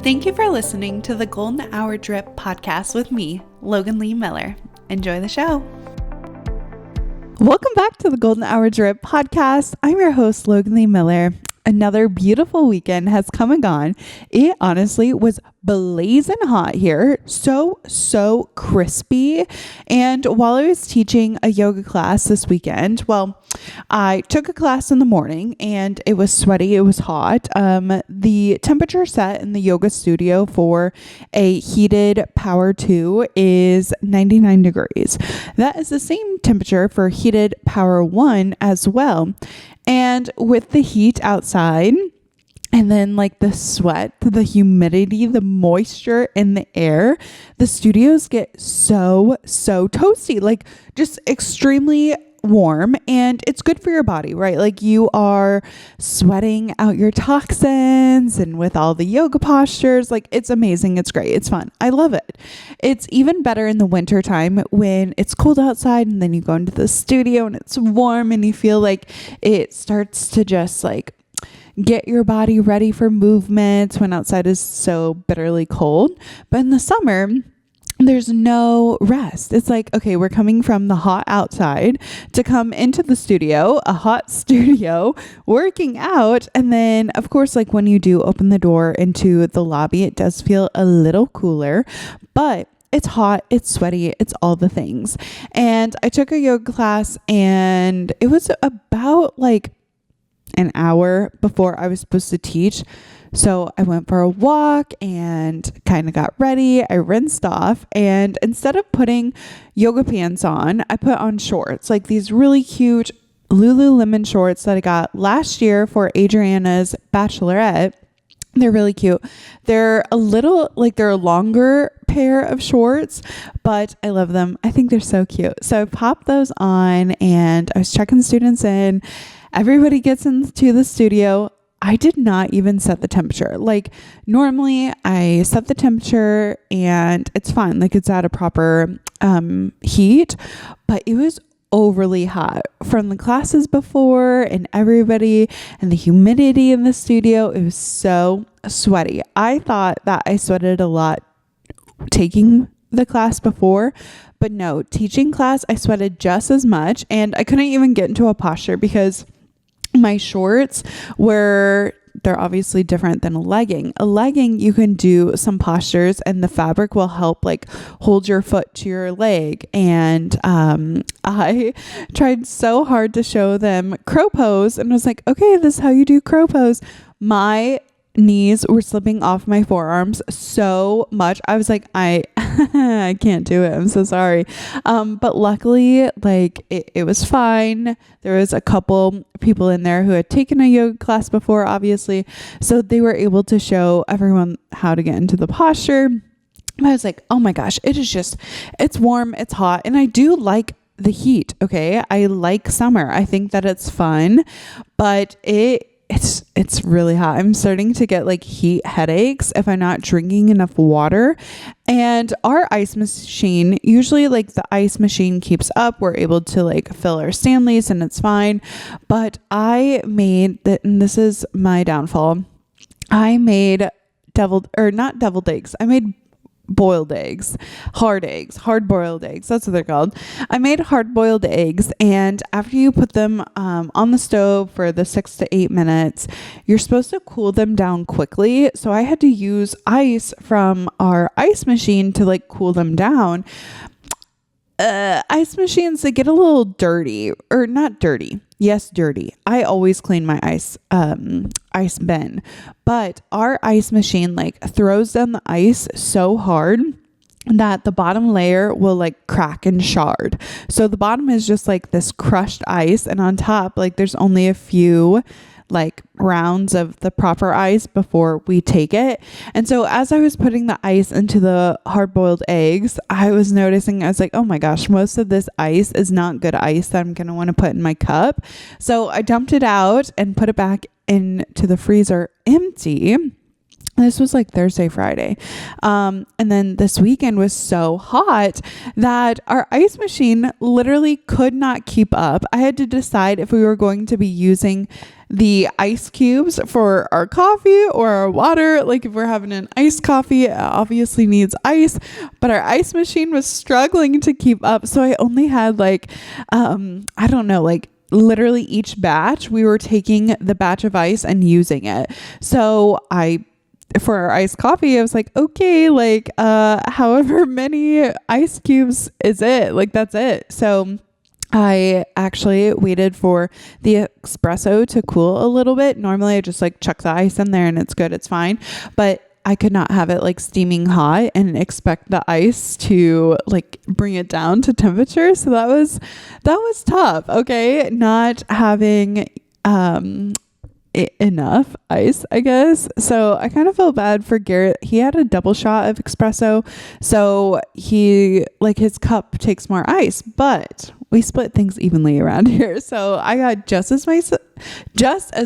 Thank you for listening to the Golden Hour Drip podcast with me, Logan Lee Miller. Enjoy the show. Welcome back to the Golden Hour Drip podcast. I'm your host, Logan Lee Miller. Another beautiful weekend has come and gone. It honestly was blazing hot here. So crispy. And while I was teaching a yoga class this weekend, I took a class in the morning and it was sweaty. It was hot. The temperature set in the yoga studio for a heated Power 2 is 99 degrees. That is the same temperature for heated Power 1 as well. And with the heat outside and then like the sweat, the humidity, the moisture in the air, the studios get so toasty, like just extremely warm, and it's good for your body, right? Like you are sweating out your toxins and with all the yoga postures, like it's amazing. It's great. It's fun. I love it. It's even better in the winter time when it's cold outside and then you go into the studio and it's warm and you feel like it starts to just like get your body ready for movement when outside is so bitterly cold. But in the summer, there's no rest. It's like, okay, we're coming from the hot outside to come into the studio, a hot studio, working out. And then of course, like when you do open the door into the lobby, it does feel a little cooler, but it's hot, it's sweaty, it's all the things. And I took a yoga class and it was about like an hour before I was supposed to teach. So I went for a walk and kind of got ready. I rinsed off, and instead of putting yoga pants on, I put on shorts, like these really cute Lululemon shorts that I got last year for Adriana's bachelorette. They're really cute. They're a little like they're a longer pair of shorts, but I love them. I think they're so cute. So I popped those on and I was checking students in. Everybody gets into the studio. I did not even set the temperature. Like normally I set the temperature and it's fine. Like it's at a proper heat, but it was overly hot from the classes before and everybody and the humidity in the studio. It was so sweaty. I thought that I sweated a lot taking the class before, but no, teaching class, I sweated just as much, and I couldn't even get into a posture because my shorts they're obviously different than a legging. A legging, you can do some postures and the fabric will help like hold your foot to your leg. And I tried so hard to show them crow pose and was like, okay, this is how you do crow pose. My knees were slipping off my forearms so much. I was like, I can't do it. I'm so sorry. But luckily, like it was fine. There was a couple people in there who had taken a yoga class before, obviously. So they were able to show everyone how to get into the posture. I was like, oh my gosh, it's warm, it's hot. And I do like the heat. Okay. I like summer. I think that it's fun, but it's really hot. I'm starting to get like heat headaches if I'm not drinking enough water. And our ice machine, usually like the ice machine keeps up. We're able to like fill our Stanleys and it's fine. But I made that, and this is my downfall. I made not deviled eggs. I made boiled eggs, hard boiled eggs. That's what they're called. I made hard boiled eggs. And after you put them on the stove for the 6 to 8 minutes, you're supposed to cool them down quickly. So I had to use ice from our ice machine to like cool them down. Ice machines, they get a little dirty, or not dirty. Yes, dirty. I always clean my ice bin, but our ice machine like throws down the ice so hard that the bottom layer will like crack and shard. So the bottom is just like this crushed ice, and on top, like there's only a few like rounds of the proper ice before we take it. And so as I was putting the ice into the hard-boiled eggs, I was noticing, I was like, oh my gosh, most of this ice is not good ice that I'm going to want to put in my cup. So I dumped it out and put it back into the freezer empty. This was like Thursday, Friday. And then this weekend was so hot that our ice machine literally could not keep up. I had to decide if we were going to be using the ice cubes for our coffee or our water. Like if we're having an iced coffee, it obviously needs ice, but our ice machine was struggling to keep up. So I only had like, I don't know, like literally each batch, we were taking the batch of ice and using it. So for our iced coffee, I was like, okay, like, however many ice cubes is it? Like, that's it. So I actually waited for the espresso to cool a little bit. Normally I just like chuck the ice in there and it's good. It's fine. But I could not have it like steaming hot and expect the ice to like bring it down to temperature. So that was tough. Okay. Not having, enough ice, I guess. So I kind of felt bad for Garrett. He had a double shot of espresso, so he like his cup takes more ice, but we split things evenly around here. So I got just as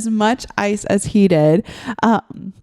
much ice as he did. And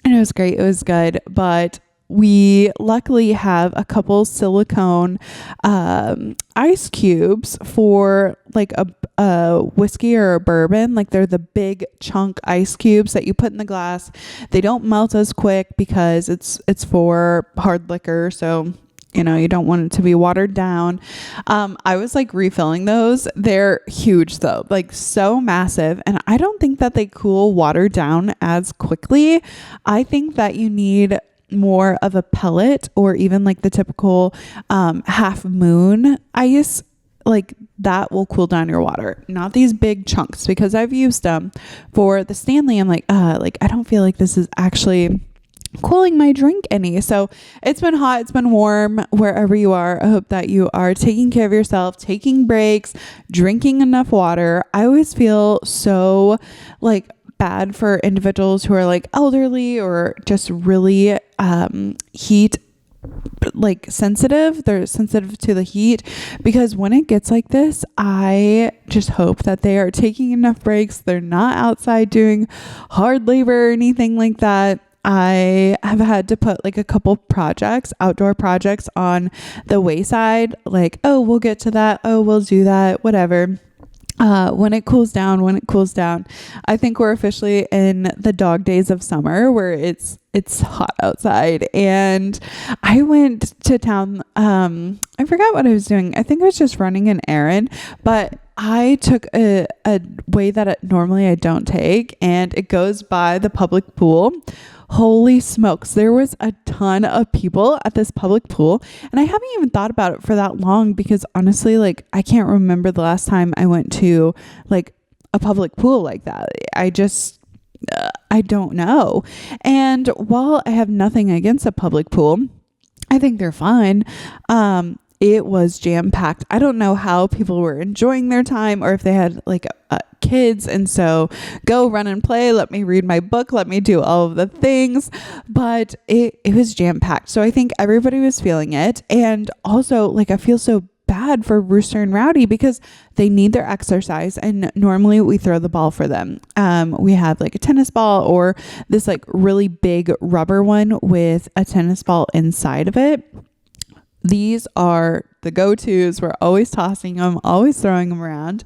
it was great. It was good, but we luckily have a couple silicone ice cubes for like a whiskey or a bourbon. Like they're the big chunk ice cubes that you put in the glass. They don't melt as quick because it's for hard liquor. So, you know, you don't want it to be watered down. I was like refilling those. They're huge though, like so massive. And I don't think that they cool water down as quickly. I think that you need more of a pellet or even like the typical half moon ice, like that will cool down your water, not these big chunks, because I've used them for the Stanley. I'm like I don't feel like this is actually cooling my drink any. So it's been hot, it's been warm wherever you are. I hope that you are taking care of yourself, taking breaks, drinking enough water. I always feel so like bad for individuals who are like elderly or just really heat like sensitive. They're sensitive to the heat, because when it gets like this, I just hope that they are taking enough breaks. They're not outside doing hard labor or anything like that. I have had to put like a couple outdoor projects on the wayside, like, oh, we'll get to that. Oh, we'll do that, whatever. When it cools down, I think we're officially in the dog days of summer where it's hot outside. And I went to town. I forgot what I was doing. I think I was just running an errand, but I took a way that normally I don't take, and it goes by the public pool. Holy smokes, there was a ton of people at this public pool, and I haven't even thought about it for that long, because honestly, like I can't remember the last time I went to like a public pool like that. I don't know. And while I have nothing against a public pool, I think they're fine. It was jam-packed. I don't know how people were enjoying their time, or if they had like kids, and so go run and play, let me read my book, let me do all of the things, but it was jam-packed. So I think everybody was feeling it. And also, like, I feel so bad for Rooster and Rowdy, because they need their exercise, and normally we throw the ball for them. We have like a tennis ball, or this like really big rubber one with a tennis ball inside of it. These are the go-tos. We're always tossing them, always throwing them around.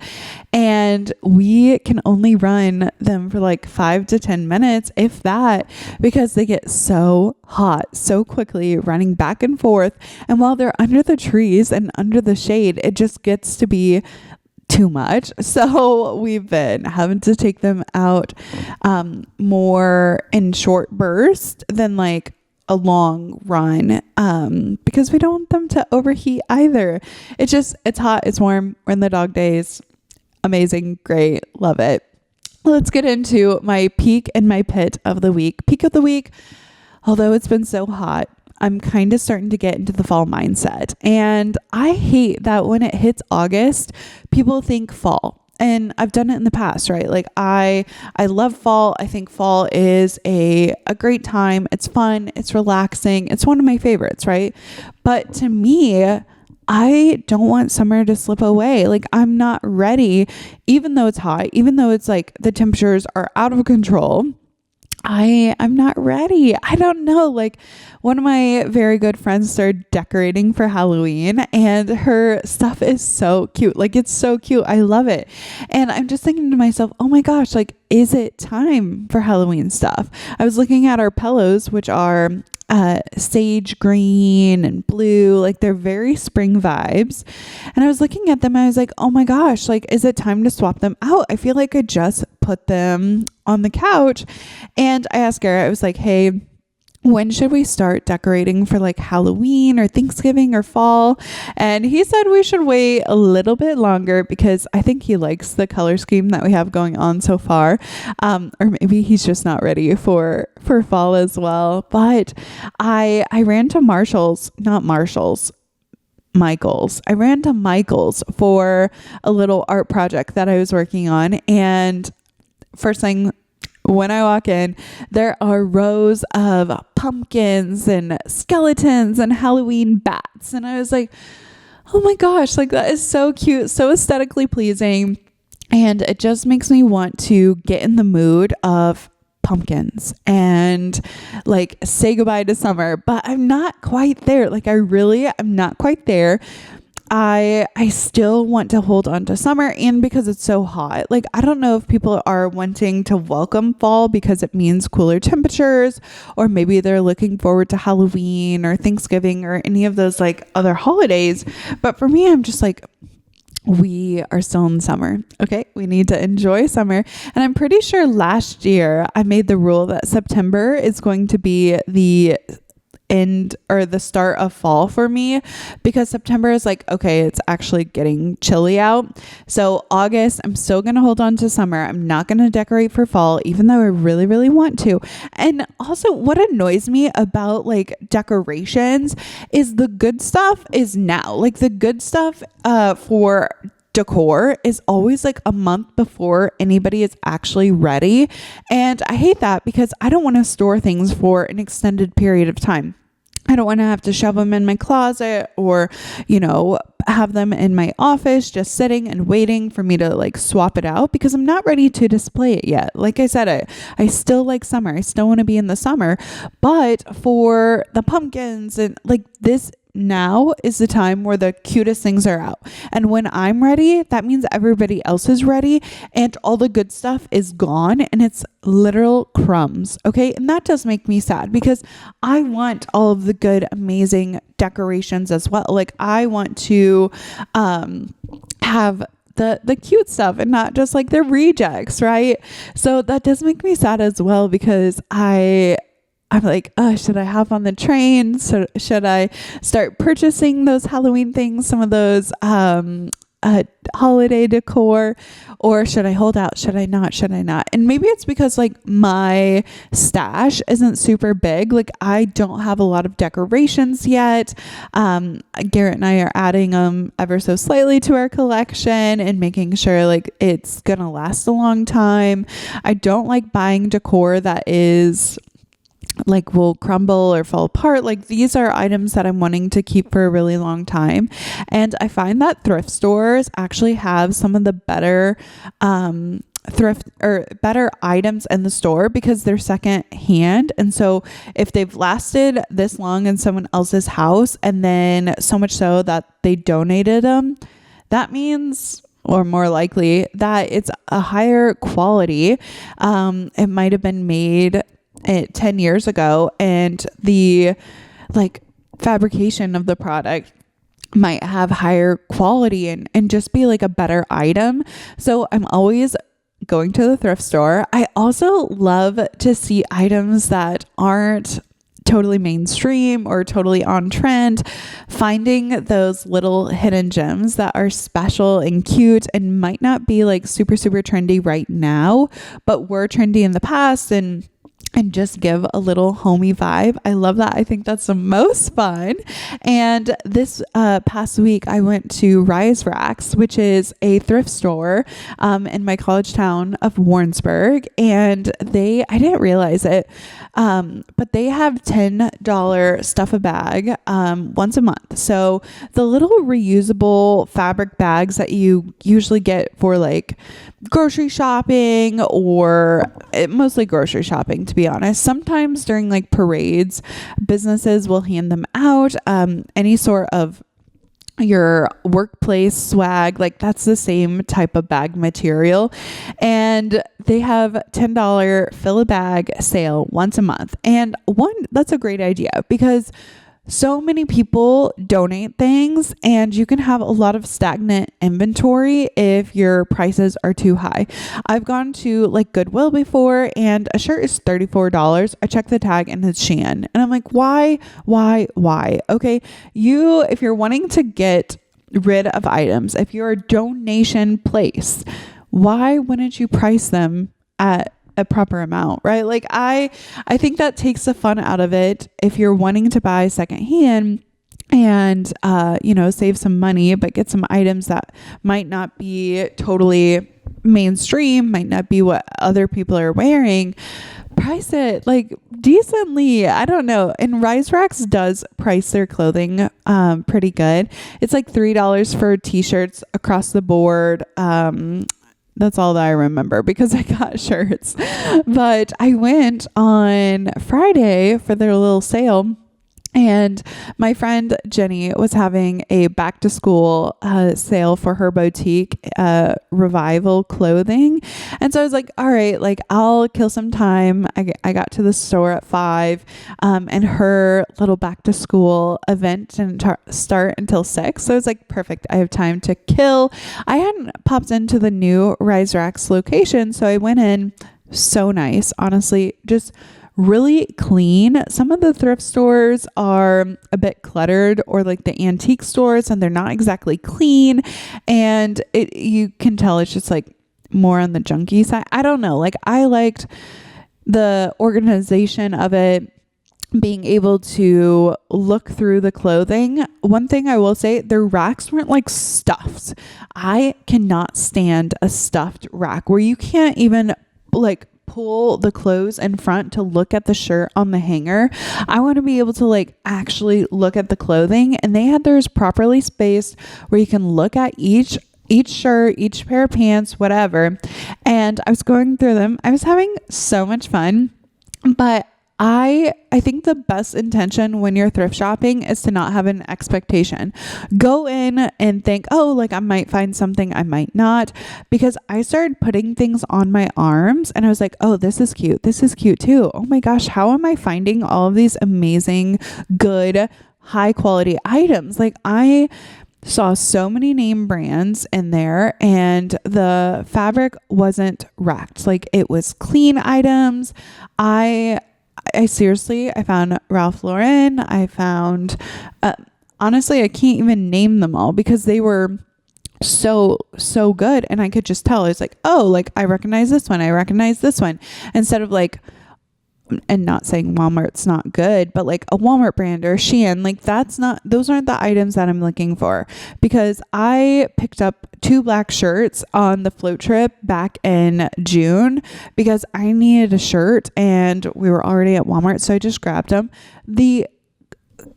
And we can only run them for like 5 to 10 minutes, if that, because they get so hot so quickly, running back and forth. And while they're under the trees and under the shade, it just gets to be too much. So we've been having to take them out more in short bursts than like a long run, because we don't want them to overheat either. It's hot, it's warm, we're in the dog days. Amazing, great, love it. Let's get into my peak and my pit of the week. Peak of the week, although it's been so hot, I'm kind of starting to get into the fall mindset. And I hate that when it hits August, people think fall. And I've done it in the past, right? Like I love fall. I think fall is a great time. It's fun. It's relaxing. It's one of my favorites, right? But to me, I don't want summer to slip away. Like I'm not ready, even though it's hot, even though it's like the temperatures are out of control. I'm not ready. I don't know. Like, one of my very good friends started decorating for Halloween, and her stuff is so cute. Like, it's so cute. I love it. And I'm just thinking to myself, oh my gosh, like, is it time for Halloween stuff? I was looking at our pillows, which are sage green and blue, like they're very spring vibes. And I was looking at them, I was like, oh my gosh, like, is it time to swap them out? I feel like I just put them on the couch. And I asked Garrett, I was like, hey, when should we start decorating for like Halloween or Thanksgiving or fall? And he said we should wait a little bit longer because I think he likes the color scheme that we have going on so far. Or maybe he's just not ready for fall as well. But I ran to Michael's. I ran to Michael's for a little art project that I was working on. And first thing, when I walk in, there are rows of pumpkins and skeletons and Halloween bats. And I was like, oh my gosh, like that is so cute, so aesthetically pleasing. And it just makes me want to get in the mood of pumpkins and like say goodbye to summer, but I'm not quite there. Like, I'm not quite there. I still want to hold on to summer, and because it's so hot. Like, I don't know if people are wanting to welcome fall because it means cooler temperatures, or maybe they're looking forward to Halloween or Thanksgiving or any of those like other holidays. But for me, I'm just like, we are still in summer. Okay. We need to enjoy summer. And I'm pretty sure last year I made the rule that September is going to be the end or the start of fall for me, because September is like, okay, it's actually getting chilly out. So August, I'm still going to hold on to summer. I'm not going to decorate for fall, even though I really, really want to. And also, what annoys me about like decorations is the good stuff is now. Like, the good stuff for decor is always like a month before anybody is actually ready. And I hate that because I don't want to store things for an extended period of time. I don't want to have to shove them in my closet or, have them in my office just sitting and waiting for me to like swap it out, because I'm not ready to display it yet. Like I said, I still like summer. I still want to be in the summer, but for the pumpkins and like this, now is the time where the cutest things are out. And when I'm ready, that means everybody else is ready and all the good stuff is gone and it's literal crumbs. Okay. And that does make me sad because I want all of the good, amazing decorations as well. Like, I want to have the cute stuff and not just like the rejects, right? So that does make me sad as well, because I'm like, should I hop on the train? So should I start purchasing those Halloween things, some of those holiday decor, or should I hold out? Should I not? And maybe it's because like my stash isn't super big. Like, I don't have a lot of decorations yet. Garrett and I are adding them ever so slightly to our collection and making sure like it's gonna last a long time. I don't like buying decor that is like will crumble or fall apart. Like, these are items that I'm wanting to keep for a really long time. And I find that thrift stores actually have some of the better thrift or better items in the store because they're second hand. And so if they've lasted this long in someone else's house, and then so much so that they donated them, that means, or more likely, that it's a higher quality. It might have been made 10 years ago, and the like fabrication of the product might have higher quality and just be like a better item. So I'm always going to the thrift store. I also love to see items that aren't totally mainstream or totally on trend, finding those little hidden gems that are special and cute and might not be like super, super trendy right now, but were trendy in the past, and just give a little homey vibe. I love that. I think that's the most fun. And this past week, I went to Rise Racks, which is a thrift store in my college town of Warrensburg. And I didn't realize it, but they have $10 stuff a bag once a month. So the little reusable fabric bags that you usually get for like grocery shopping, or mostly grocery shopping, to be be honest. Sometimes during like parades, businesses will hand them out, any sort of your workplace swag, like that's the same type of bag material. And they have $10 fill a bag sale once a month. And that's a great idea because so many people donate things and you can have a lot of stagnant inventory if your prices are too high. I've gone to like Goodwill before and a shirt is $34. I check the tag and it's Shein. And I'm like, why? Okay. If you're wanting to get rid of items, if you're a donation place, why wouldn't you price them at a proper amount, right? Like I think that takes the fun out of it. If you're wanting to buy secondhand and, save some money, but get some items that might not be totally mainstream, might not be what other people are wearing, price it like decently. I don't know. And Rise Racks does price their clothing pretty good. It's like $3 for t-shirts across the board. That's all that I remember because I got shirts. But I went on Friday for their little sale. And my friend Jenny was having a back to school sale for her boutique, Revival Clothing. And so I was like, all right, like I'll kill some time. I got to the store at 5, and her little back to school event didn't start until 6. So I was like, perfect. I have time to kill. I hadn't popped into the new Rise Racks location. So I went in. So nice. Honestly, just really clean. Some of the thrift stores are a bit cluttered, or like the antique stores, and they're not exactly clean. And you can tell it's just like more on the junky side. I don't know. Like I liked the organization of it, being able to look through the clothing. One thing I will say, their racks weren't like stuffed. I cannot stand a stuffed rack where you can't even like pull the clothes in front to look at the shirt on the hanger. I want to be able to like actually look at the clothing, and they had theirs properly spaced where you can look at each shirt, each pair of pants, whatever. And I was going through them. I was having so much fun, but I think the best intention when you're thrift shopping is to not have an expectation. Go in and think, oh, like I might find something, I might not, because I started putting things on my arms and I was like, oh, this is cute. This is cute too. Oh my gosh, how am I finding all of these amazing, good, high quality items? Like I saw so many name brands in there and the fabric wasn't racked. Like it was clean items. I seriously, I found Ralph Lauren. I found, honestly, I can't even name them all because they were so good. And I could just tell. It's like, oh, like I recognize this one. I recognize this one. Instead of like, and not saying Walmart's not good, but like a Walmart brand or Shein, like those aren't the items that I'm looking for, because I picked up 2 black shirts on the float trip back in June because I needed a shirt and we were already at Walmart. So I just grabbed them. The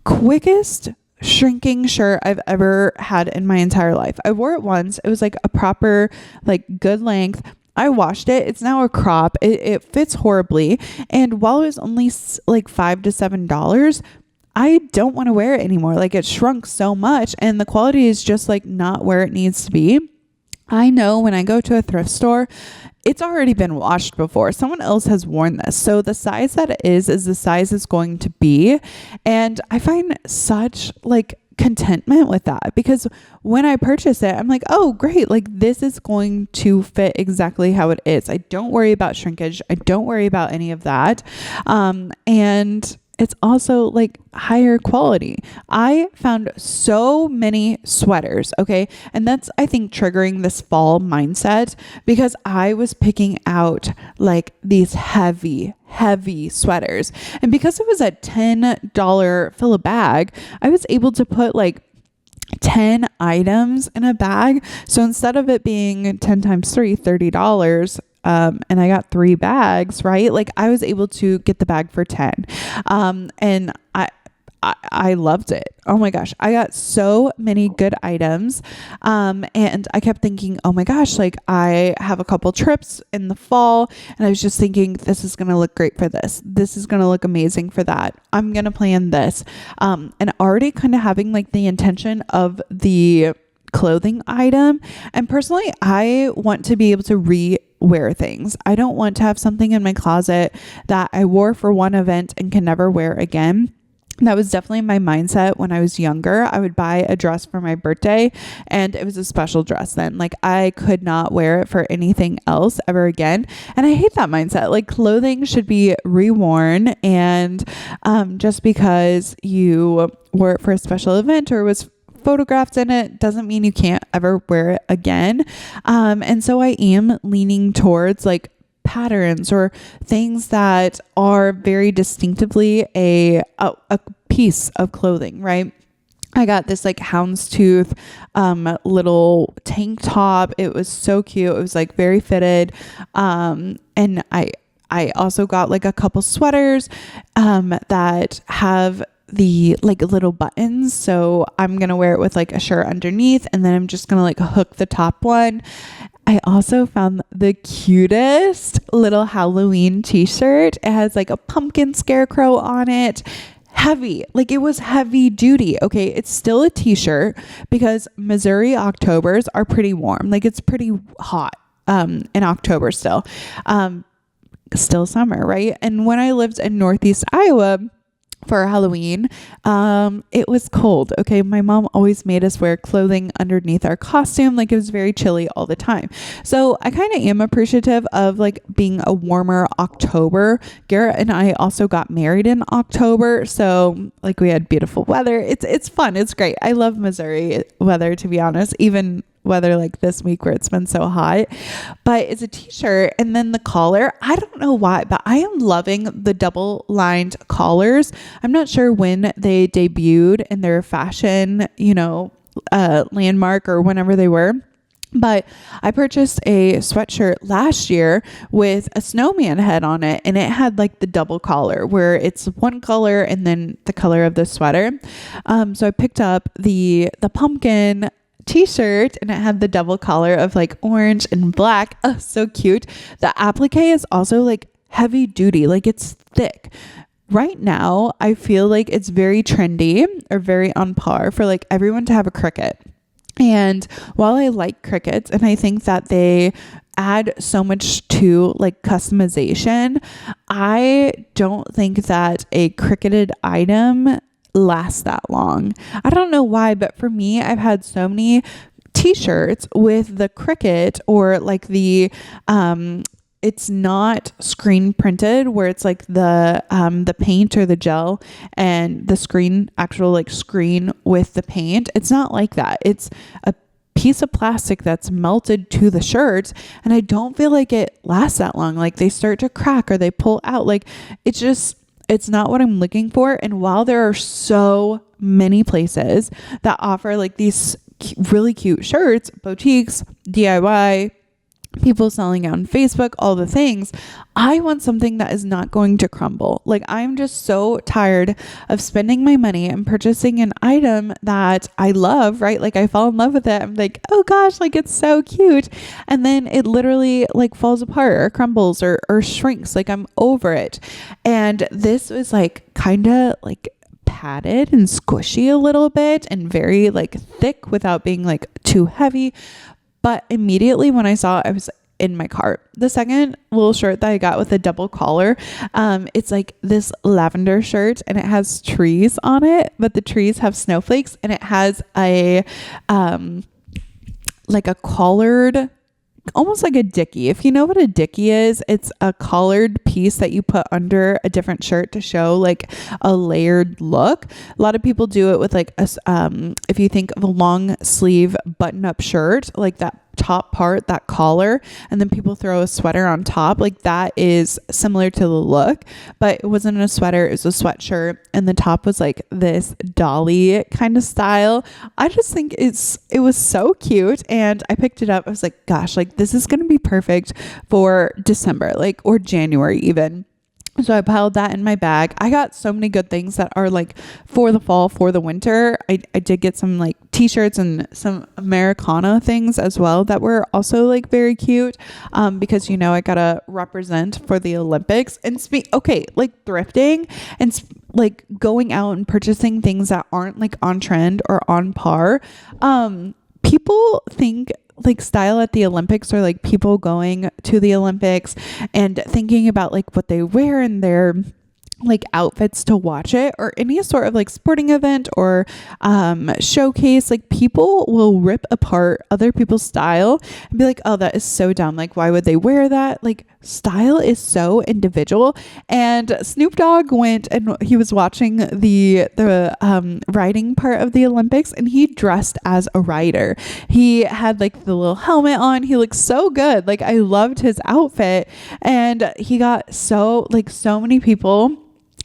quickest shrinking shirt I've ever had in my entire life. I wore it once. It was like a proper, like good length. I washed it. It's now a crop. It fits horribly. And while it was only like $5 to $7, I don't want to wear it anymore. Like it shrunk so much and the quality is just like not where it needs to be. I know when I go to a thrift store, it's already been washed before. Someone else has worn this. So the size that it is the size it's going to be. And I find such like contentment with that, because when I purchase it, I'm like, oh, great. Like this is going to fit exactly how it is. I don't worry about shrinkage. I don't worry about any of that. And it's also like higher quality. I found so many sweaters. Okay. And that's, I think, triggering this fall mindset, because I was picking out like these heavy sweaters. And because it was a $10 fill a bag, I was able to put like 10 items in a bag. So instead of it being 10 times 3, $30, and I got 3 bags, right? Like I was able to get the bag for 10. And I loved it. Oh my gosh. I got so many good items. And I kept thinking, oh my gosh, like I have a couple trips in the fall and I was just thinking this is going to look great for this. This is going to look amazing for that. I'm going to plan this. And already kind of having like the intention of the clothing item. And personally, I want to be able to wear things. I don't want to have something in my closet that I wore for one event and can never wear again. That was definitely my mindset when I was younger. I would buy a dress for my birthday and it was a special dress then. Like I could not wear it for anything else ever again. And I hate that mindset. Like clothing should be reworn, and just because you wore it for a special event or was photographs in it doesn't mean you can't ever wear it again. And so I am leaning towards like patterns or things that are very distinctively a piece of clothing, right? I got this like houndstooth little tank top. It was so cute. It was like very fitted. And I also got like a couple sweaters that have the like little buttons. So I'm going to wear it with like a shirt underneath, and then I'm just going to like hook the top one. I also found the cutest little Halloween t-shirt. It has like a pumpkin scarecrow on it. Heavy, like it was heavy duty. Okay, it's still a t-shirt because Missouri Octobers are pretty warm. Like it's pretty hot in October still. Still summer, right? And when I lived in Northeast Iowa for Halloween, it was cold. Okay. My mom always made us wear clothing underneath our costume. Like it was very chilly all the time. So I kind of am appreciative of like being a warmer October. Garrett and I also got married in October. So like we had beautiful weather. It's fun. It's great. I love Missouri weather, to be honest, even weather like this week where it's been so hot. But it's a t-shirt, and then the collar, I don't know why, but I am loving the double lined collars. I'm not sure when they debuted in their fashion, landmark or whenever they were. But I purchased a sweatshirt last year with a snowman head on it, and it had like the double collar where it's one color and then the color of the sweater. So I picked up the pumpkin t-shirt, and it had the double collar of like orange and black. Oh, so cute. The applique is also like heavy duty, like it's thick. Right now, I feel like it's very trendy or very on par for like everyone to have a Cricut. And while I like Cricuts and I think that they add so much to like customization, I don't think that a Cricuted item lasts that long. I don't know why, but for me, I've had so many t-shirts with the Cricut or like the it's not screen printed where it's like the paint or the gel and the actual like screen with the paint. It's not like that. It's a piece of plastic that's melted to the shirt, and I don't feel like it lasts that long. Like they start to crack or they pull out. Like it's not what I'm looking for. And while there are so many places that offer like these really cute shirts, boutiques, DIY, people selling out on Facebook, all the things, I want something that is not going to crumble. Like I'm just so tired of spending my money and purchasing an item that I love, right? Like I fall in love with it. I'm like, oh gosh, like it's so cute. And then it literally like falls apart or crumbles or shrinks. Like I'm over it. And this was like kind of like padded and squishy a little bit and very like thick without being like too heavy. But immediately when I saw it, I was in my cart. The second little shirt that I got with a double collar, it's like this lavender shirt and it has trees on it, but the trees have snowflakes, and it has a like a collared, almost like a dickie. If you know what a dickie is, it's a collared piece that you put under a different shirt to show like a layered look. A lot of people do it with like if you think of a long sleeve button up shirt, like that top part, that collar, and then people throw a sweater on top. Like that is similar to the look, but it wasn't a sweater, it was a sweatshirt, and the top was like this dolly kind of style. I just think it was so cute, and I picked it up. I was like, gosh, like this is going to be perfect for December, like, or January even. So I piled that in my bag. I got so many good things that are like for the fall, for the winter. I did get some like t-shirts and some Americana things as well that were also like very cute. Because I gotta represent for the Olympics and like thrifting and like going out and purchasing things that aren't like on trend or on par. People think like style at the Olympics or like people going to the Olympics and thinking about like what they wear and their like outfits to watch it or any sort of like sporting event or showcase. Like people will rip apart other people's style and be like, oh, that is so dumb, like why would they wear that? Like style is so individual. And Snoop Dogg went and he was watching the riding part of the Olympics and he dressed as a rider. He had like the little helmet on. He looked so good. Like I loved his outfit and he got so many people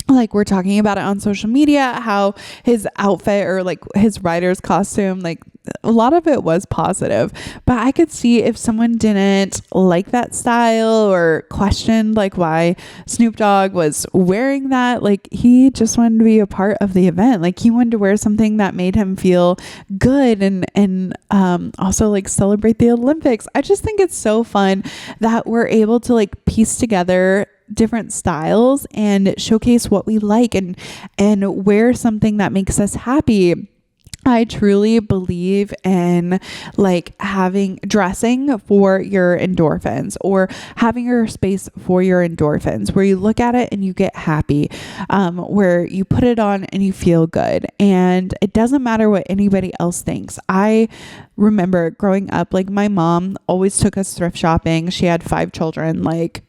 like we're talking about it on social media, how his outfit or like his rider's costume, like a lot of it was positive, but I could see if someone didn't like that style or questioned like why Snoop Dogg was wearing that, like he just wanted to be a part of the event. Like he wanted to wear something that made him feel good and also like celebrate the Olympics. I just think it's so fun that we're able to like piece together different styles and showcase what we like and wear something that makes us happy. I truly believe in like dressing for your endorphins or having your space for your endorphins, where you look at it and you get happy, where you put it on and you feel good. And it doesn't matter what anybody else thinks. I remember growing up, like my mom always took us thrift shopping. She had 5 children, like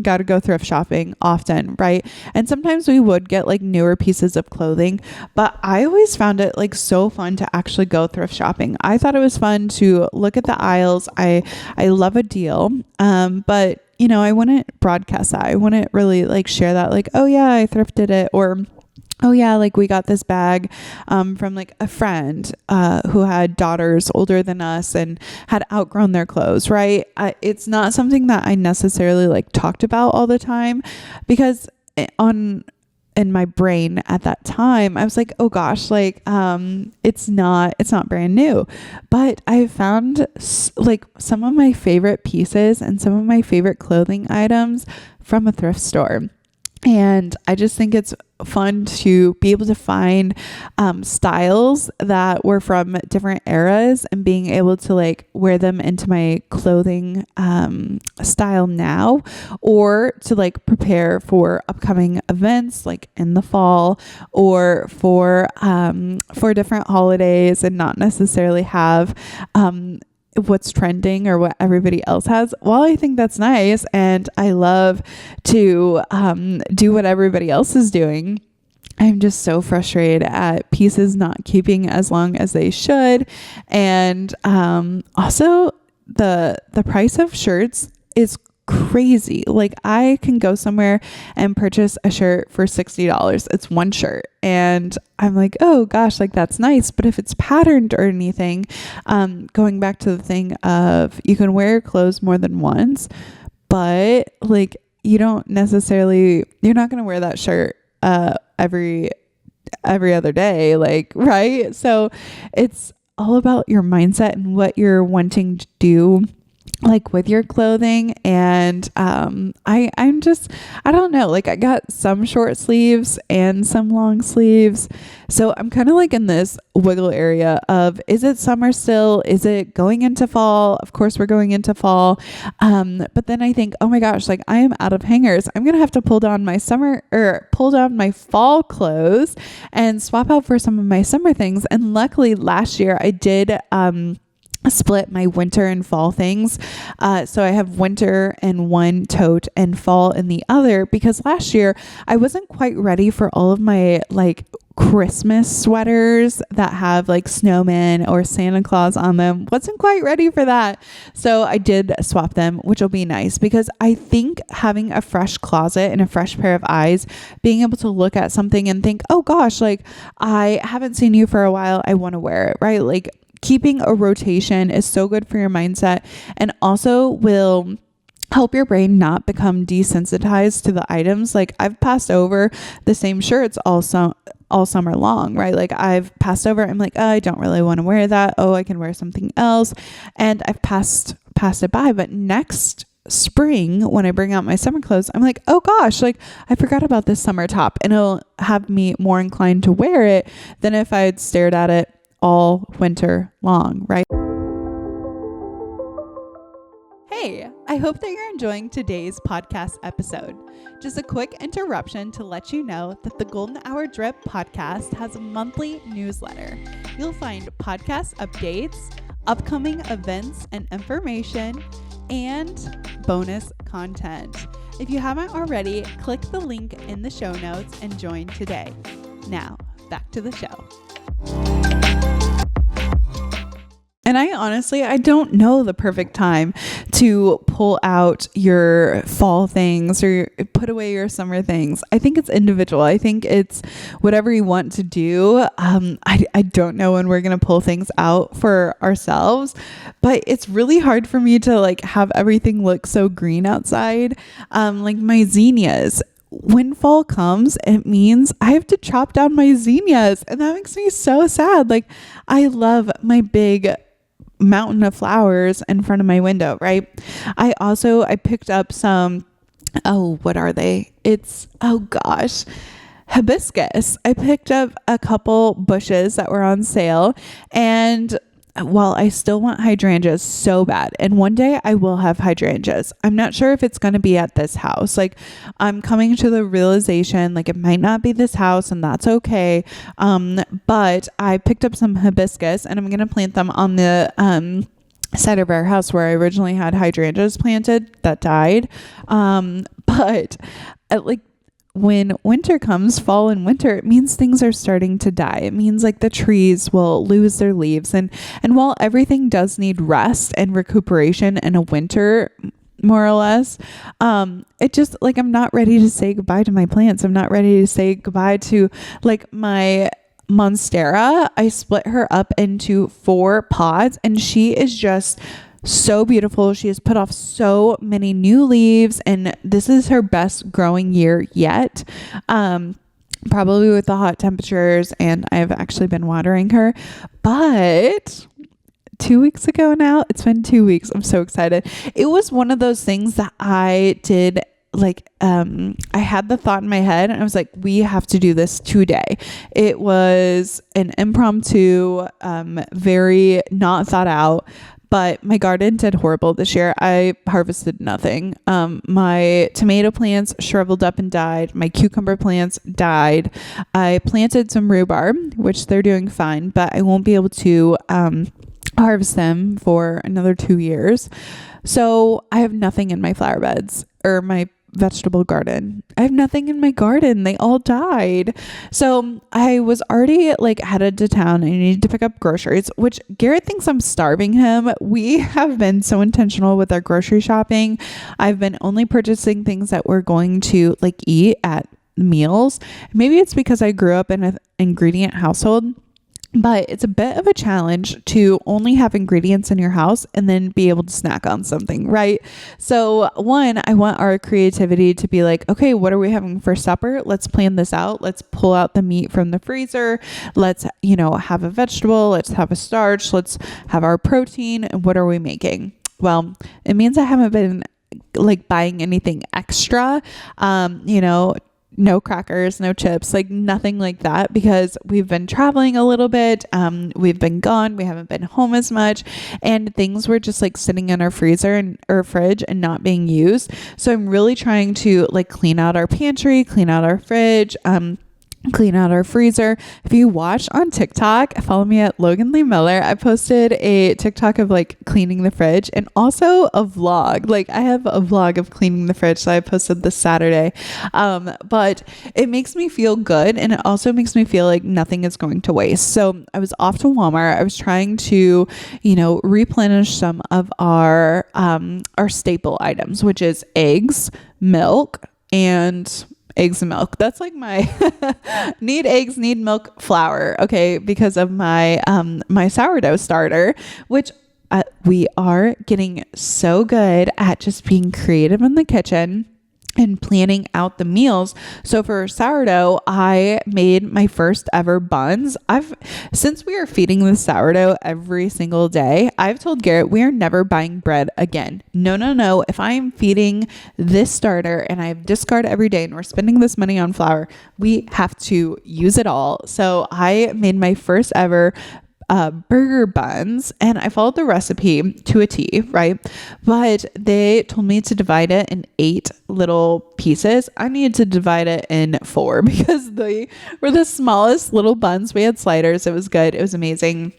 got to go thrift shopping often, right? And sometimes we would get like newer pieces of clothing, but I always found it like so fun to actually go thrift shopping. I thought it was fun to look at the aisles. I love a deal, but I wouldn't broadcast that. I wouldn't really like share that, like, oh yeah, I thrifted it, or oh yeah, like we got this bag from like a friend who had daughters older than us and had outgrown their clothes, right? It's not something that I necessarily like talked about all the time, because in my brain at that time I was like, oh gosh, like it's not brand new. But I found like some of my favorite pieces and some of my favorite clothing items from a thrift store. And I just think it's fun to be able to find styles that were from different eras and being able to like wear them into my clothing style now, or to like prepare for upcoming events like in the fall, or for different holidays, and not necessarily have what's trending or what everybody else has. Well, I think that's nice, and I love to do what everybody else is doing. I'm just so frustrated at pieces not keeping as long as they should. And also the price of shirts is crazy. Like I can go somewhere and purchase a shirt for $60. It's one shirt. And I'm like, oh gosh, like that's nice. But if it's patterned or anything, going back to the thing of you can wear your clothes more than once, but like you're not going to wear that shirt every other day, like, right? So it's all about your mindset and what you're wanting to do like with your clothing. And I don't know, like I got some short sleeves and some long sleeves, so I'm kind of like in this wiggle area of, is it summer still, is it going into fall? Of course we're going into fall, but then I think, oh my gosh, like I am out of hangers. I'm gonna have to pull down my fall clothes and swap out for some of my summer things. And luckily last year I did split my winter and fall things. So I have winter in one tote and fall in the other, because last year I wasn't quite ready for all of my like Christmas sweaters that have like snowmen or Santa Claus on them. Wasn't quite ready for that. So I did swap them, which will be nice, because I think having a fresh closet and a fresh pair of eyes, being able to look at something and think, oh gosh, like I haven't seen you for a while, I want to wear it, right? Like keeping a rotation is so good for your mindset, and also will help your brain not become desensitized to the items. Like I've passed over the same shirts all summer long, right? Like I've passed over, I'm like, oh, I don't really want to wear that. Oh, I can wear something else. And I've passed it by. But next spring, when I bring out my summer clothes, I'm like, oh gosh, like I forgot about this summer top, and it'll have me more inclined to wear it than if I had stared at it all winter long, right? Hey, I hope that you're enjoying today's podcast episode. Just a quick interruption to let you know that the Golden Hour Drip podcast has a monthly newsletter. You'll find podcast updates, upcoming events and information, and bonus content. If you haven't already, click the link in the show notes and join today. Now, back to the show. And I don't know the perfect time to pull out your fall things or put away your summer things. I think it's individual. I think it's whatever you want to do. I don't know when we're going to pull things out for ourselves, but it's really hard for me to like have everything look so green outside. Like my zinnias. When fall comes, it means I have to chop down my zinnias, and that makes me so sad. Like I love my big mountain of flowers in front of my window, right? I picked up some, what are they? Hibiscus. I picked up a couple bushes that were on sale, and while I still want hydrangeas so bad, and one day I will have hydrangeas, I'm not sure if it's going to be at this house. Like I'm coming to the realization, like it might not be this house, and that's okay. But I picked up some hibiscus, and I'm going to plant them on the, side of our house where I originally had hydrangeas planted that died. When winter comes, fall and winter, it means things are starting to die. It means like the trees will lose their leaves. And while everything does need rest and recuperation in a winter, more or less, it just like, I'm not ready to say goodbye to my plants. I'm not ready to say goodbye to like my Monstera. I split her up into 4 pods, and she is just so beautiful. She has put off so many new leaves, and this is her best growing year yet. Probably with the hot temperatures, and I've actually been watering her. But 2 weeks ago now, it's been 2 weeks. I'm so excited. It was one of those things that I did. Like, I had the thought in my head, and I was like, we have to do this today. It was an impromptu, very not thought out. But my garden did horrible this year. I harvested nothing. My tomato plants shriveled up and died. My cucumber plants died. I planted some rhubarb, which they're doing fine, but I won't be able to harvest them for another 2 years. So I have nothing in my flower beds or my vegetable garden. I have nothing in my garden. They all died. So I was already like headed to town. I needed to pick up groceries, which Garrett thinks I'm starving him. We have been so intentional with our grocery shopping. I've been only purchasing things that we're going to like eat at meals. Maybe it's because I grew up in an ingredient household, but it's a bit of a challenge to only have ingredients in your house and then be able to snack on something, right? So one, I want our creativity to be like, okay, what are we having for supper? Let's plan this out. Let's pull out the meat from the freezer. Let's, have a vegetable. Let's have a starch. Let's have our protein. And what are we making? Well, it means I haven't been like buying anything extra, no crackers, no chips, like nothing like that, because we've been traveling a little bit. We've been gone. We haven't been home as much, and things were just like sitting in our freezer or fridge and not being used. So I'm really trying to like clean out our pantry, clean out our fridge, clean out our freezer. If you watch on TikTok, follow me at Logan Lee Miller. I posted a TikTok of like cleaning the fridge and also a vlog. Like I have a vlog of cleaning the fridge, so I posted this Saturday. But it makes me feel good, and it also makes me feel like nothing is going to waste. So I was off to Walmart. I was trying to, replenish some of our staple items, which is eggs, milk, and eggs and milk. That's like my need eggs, need milk, flour. Okay. Because of my, my sourdough starter, which we are getting so good at just being creative in the kitchen and planning out the meals. So for sourdough, I made my first ever buns. Since we are feeding the sourdough every single day, I've told Garrett we are never buying bread again. No. If I'm feeding this starter and I have discard every day and we're spending this money on flour, we have to use it all. So I made my first ever burger buns, and I followed the recipe to a T, right? But they told me to divide it in 8 little pieces. I needed to divide it in 4 because they were the smallest little buns. We had sliders. It was good. It was amazing.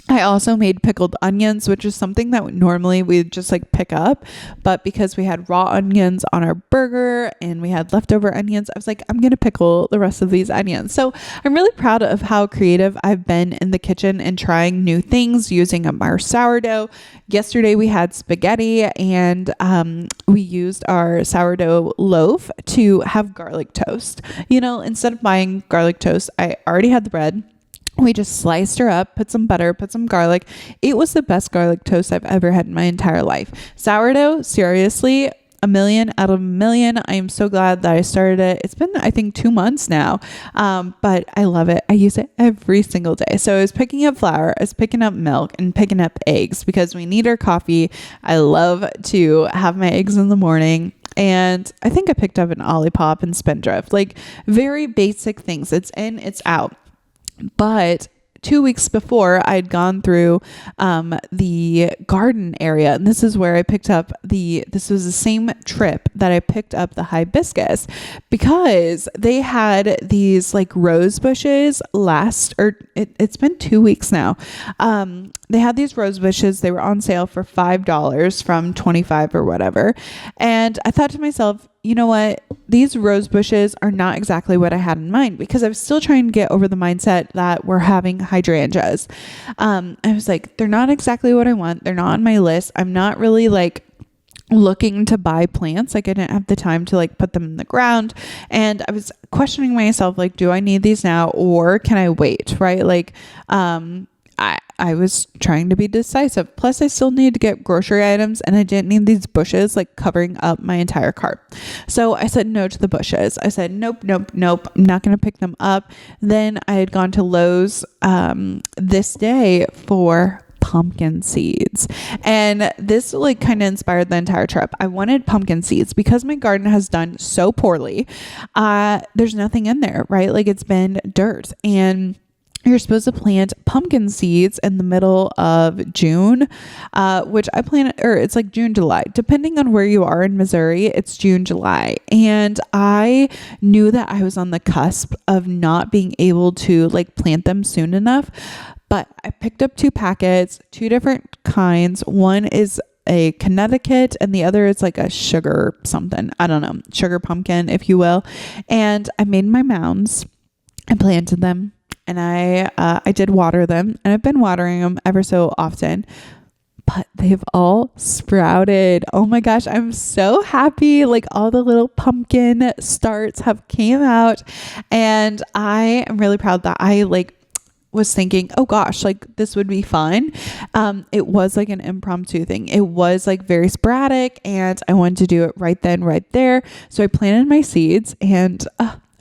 I also made pickled onions, which is something that normally we'd just like pick up. But because we had raw onions on our burger and we had leftover onions, I was like, I'm going to pickle the rest of these onions. So I'm really proud of how creative I've been in the kitchen and trying new things using our sourdough. Yesterday we had spaghetti, and we used our sourdough loaf to have garlic toast. Instead of buying garlic toast, I already had the bread. We just sliced her up, put some butter, put some garlic. It was the best garlic toast I've ever had in my entire life. Sourdough, seriously, 1,000,000 out of 1,000,000. I am so glad that I started it. It's been, I think, 2 months now, but I love it. I use it every single day. So I was picking up flour, I was picking up milk, and picking up eggs because we need our coffee. I love to have my eggs in the morning. And I think I picked up an Olipop and Spindrift, like very basic things. It's in, it's out. But 2 weeks before, I'd gone through the garden area, and this is where I picked up this was the same trip that I picked up the hibiscus, because they had these like rose bushes it's been 2 weeks now. They had these rose bushes. They were on sale for $5 from $25 or whatever. And I thought to myself, you know what? These rose bushes are not exactly what I had in mind, because I was still trying to get over the mindset that we're having hydrangeas. I was like, they're not exactly what I want. They're not on my list. I'm not really like looking to buy plants. Like I didn't have the time to like put them in the ground. And I was questioning myself, like, do I need these now or can I wait? Right? Like, I was trying to be decisive. Plus, I still need to get grocery items, and I didn't need these bushes like covering up my entire cart. So I said no to the bushes. I said, nope. I'm not going to pick them up. Then I had gone to Lowe's this day for pumpkin seeds, and this like kind of inspired the entire trip. I wanted pumpkin seeds because my garden has done so poorly. There's nothing in there, right? Like it's been dirt, and you're supposed to plant pumpkin seeds in the middle of June, which I planted, or it's like June, July, depending on where you are in Missouri, it's June, July. And I knew that I was on the cusp of not being able to like plant them soon enough. But I picked up 2 packets, 2 different kinds. One is a Connecticut and the other is like a sugar something. I don't know, sugar pumpkin, if you will. And I made my mounds and planted them. And I did water them, and I've been watering them ever so often, but they've all sprouted. Oh my gosh, I'm so happy. Like all the little pumpkin starts have came out, and I am really proud that I like was thinking, oh gosh, like this would be fun. It was like an impromptu thing. It was like very sporadic, and I wanted to do it right then, right there. So I planted my seeds, and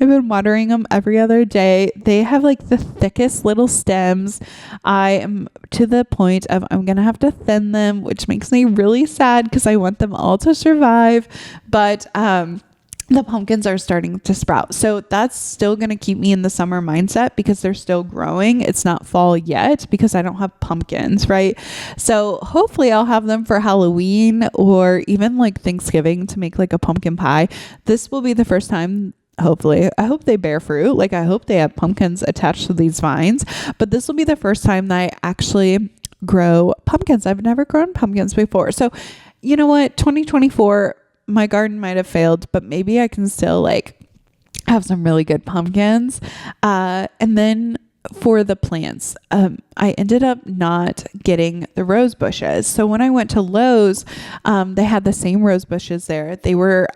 I've been watering them every other day. They have like the thickest little stems. I am to the point of I'm going to have to thin them, which makes me really sad because I want them all to survive. But the pumpkins are starting to sprout. So that's still going to keep me in the summer mindset because they're still growing. It's not fall yet because I don't have pumpkins, right? So hopefully I'll have them for Halloween or even like Thanksgiving to make like a pumpkin pie. This will be the first time. Hopefully, I hope they bear fruit. Like I hope they have pumpkins attached to these vines, but this will be the first time that I actually grow pumpkins. I've never grown pumpkins before. So you know what? 2024, my garden might have failed, but maybe I can still like have some really good pumpkins. And then for the plants, I ended up not getting the rose bushes. So when I went to Lowe's, they had the same rose bushes there. They were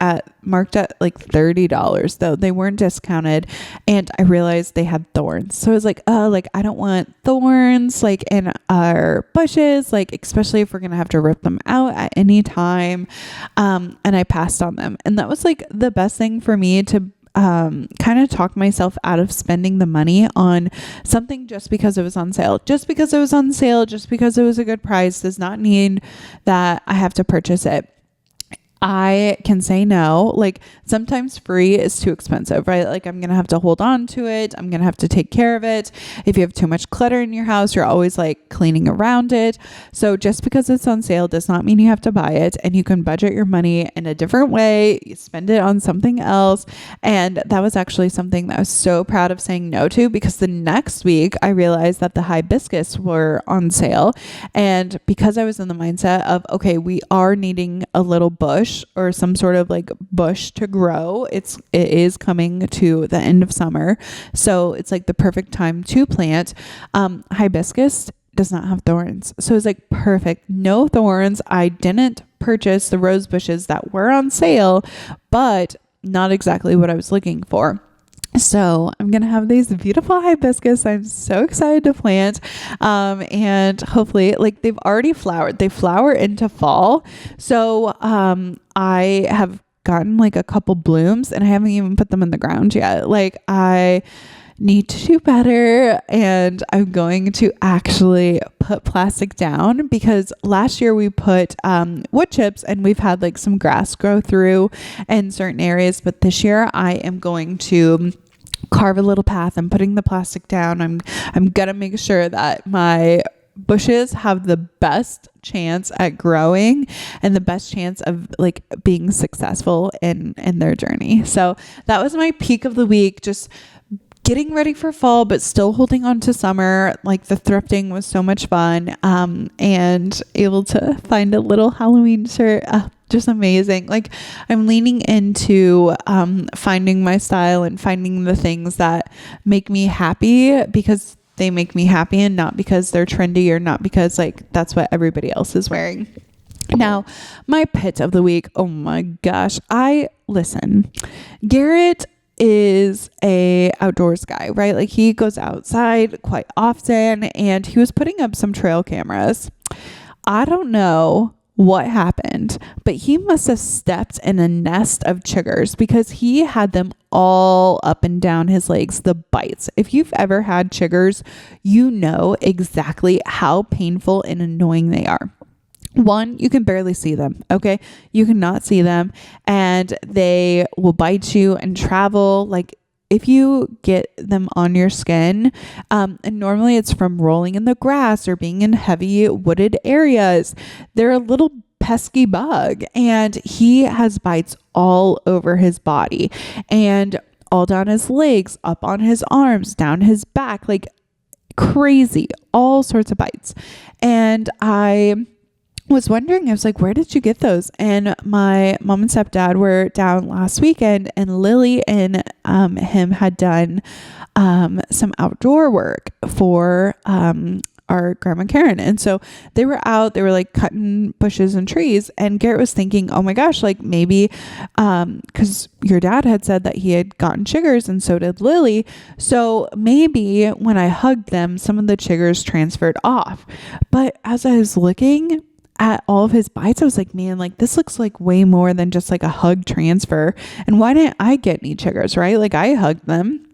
marked at like $30 though. They weren't discounted. And I realized they had thorns. So I was like, oh, like I don't want thorns like in our bushes, like especially if we're going to have to rip them out at any time. And I passed on them. And that was like the best thing for me to kind of talk myself out of spending the money on something just because it was on sale. Just because it was on sale, just because it was a good price does not mean that I have to purchase it. I can say no. Like sometimes free is too expensive, right? Like I'm going to have to hold on to it. I'm going to have to take care of it. If you have too much clutter in your house, you're always like cleaning around it. So just because it's on sale does not mean you have to buy it, and you can budget your money in a different way. You spend it on something else. And that was actually something that I was so proud of saying no to, because the next week I realized that the hibiscus were on sale. And because I was in the mindset of, okay, we are needing a little bush or some sort of like bush to grow. It is coming to the end of summer. So it's like the perfect time to plant. Hibiscus does not have thorns. So it's like perfect. No thorns. I didn't purchase the rose bushes that were on sale, but not exactly what I was looking for. So I'm going to have these beautiful hibiscus. I'm so excited to plant. And hopefully like they've already flowered. They flower into fall. So, I have gotten like a couple blooms and I haven't even put them in the ground yet. Like I need to do better, and I'm going to actually put plastic down, because last year we put wood chips and we've had like some grass grow through in certain areas. But this year I am going to carve a little path. I'm putting the plastic down. I'm gonna make sure that my bushes have the best chance at growing and the best chance of like being successful in their journey. So that was my peak of the week, just getting ready for fall, but still holding on to summer. Like the thrifting was so much fun, and able to find a little Halloween shirt. Just amazing. Like I'm leaning into finding my style and finding the things that make me happy, because they make me happy and not because they're trendy or not because like that's what everybody else is wearing. Now, my pit of the week. Oh my gosh. Garrett is a outdoors guy, right? Like he goes outside quite often, and he was putting up some trail cameras. I don't know what happened, but he must have stepped in a nest of chiggers, because he had them all up and down his legs, the bites. If you've ever had chiggers, you know exactly how painful and annoying they are. One, you can barely see them. Okay. You cannot see them, and they will bite you and travel. Like if you get them on your skin, and normally it's from rolling in the grass or being in heavy wooded areas, they're a little pesky bug, and he has bites all over his body and all down his legs, up on his arms, down his back, like crazy, all sorts of bites. And I was wondering, I was like, where did you get those? And my mom and stepdad were down last weekend, and Lily and him had done some outdoor work for our grandma Kern. And so they were out, they were like cutting bushes and trees, and Garrett was thinking, oh my gosh, like maybe because your dad had said that he had gotten chiggers, and so did Lily. So maybe when I hugged them, some of the chiggers transferred off. But as I was looking at all of his bites, I was like, man, like this looks like way more than just like a hug transfer. And why didn't I get any chiggers, right? Like I hugged them.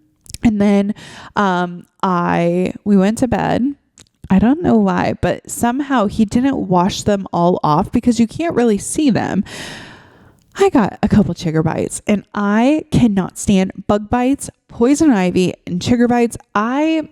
And then we went to bed. I don't know why, but somehow he didn't wash them all off, because you can't really see them. I got a couple chigger bites, and I cannot stand bug bites, poison ivy, and chigger bites. I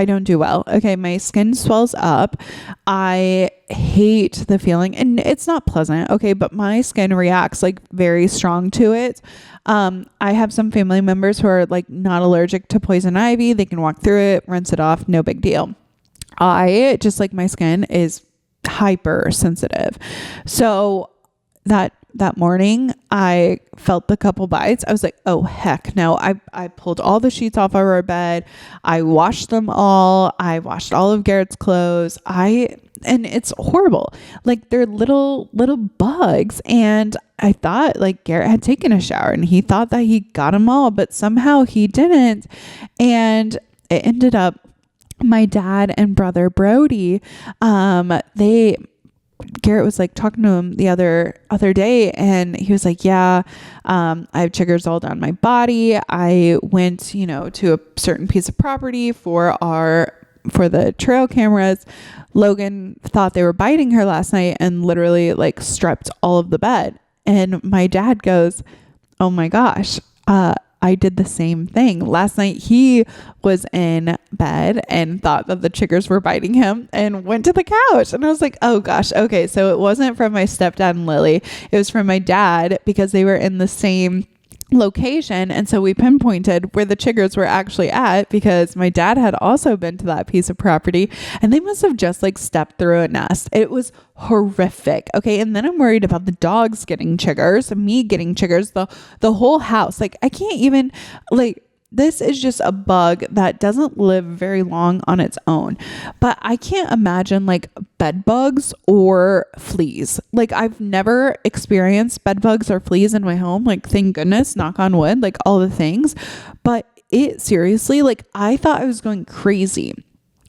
don't do well. Okay. My skin swells up. I hate the feeling, and it's not pleasant. Okay. But my skin reacts like very strong to it. I have some family members who are like not allergic to poison ivy. They can walk through it, rinse it off. No big deal. My skin is hyper sensitive. So that that morning I felt the couple bites, I was like, oh heck no. I pulled all the sheets off of our bed. I washed them all. I washed all of Garrett's clothes. And it's horrible. Like they're little bugs. And I thought like Garrett had taken a shower and he thought that he got them all, but somehow he didn't. And it ended up my dad and brother Brody, Garrett was like talking to him the other day, and he was like, yeah, I have chiggers all down my body. I went, to a certain piece of property for the trail cameras. Logan thought they were biting her last night and literally like strepped all of the bed. And my dad goes, oh my gosh, I did the same thing. Last night he was in bed and thought that the chiggers were biting him and went to the couch. And I was like, oh gosh, okay. So it wasn't from my stepdad and Lily. It was from my dad because they were in the same location. And so we pinpointed where the chiggers were actually at because my dad had also been to that piece of property and they must have just like stepped through a nest. It was horrific. Okay. And then I'm worried about the dogs getting chiggers, me getting chiggers, the whole house. Like I can't even this is just a bug that doesn't live very long on its own. But I can't imagine like bed bugs or fleas. Like I've never experienced bed bugs or fleas in my home. Like thank goodness, knock on wood, like all the things. But it seriously, like I thought I was going crazy.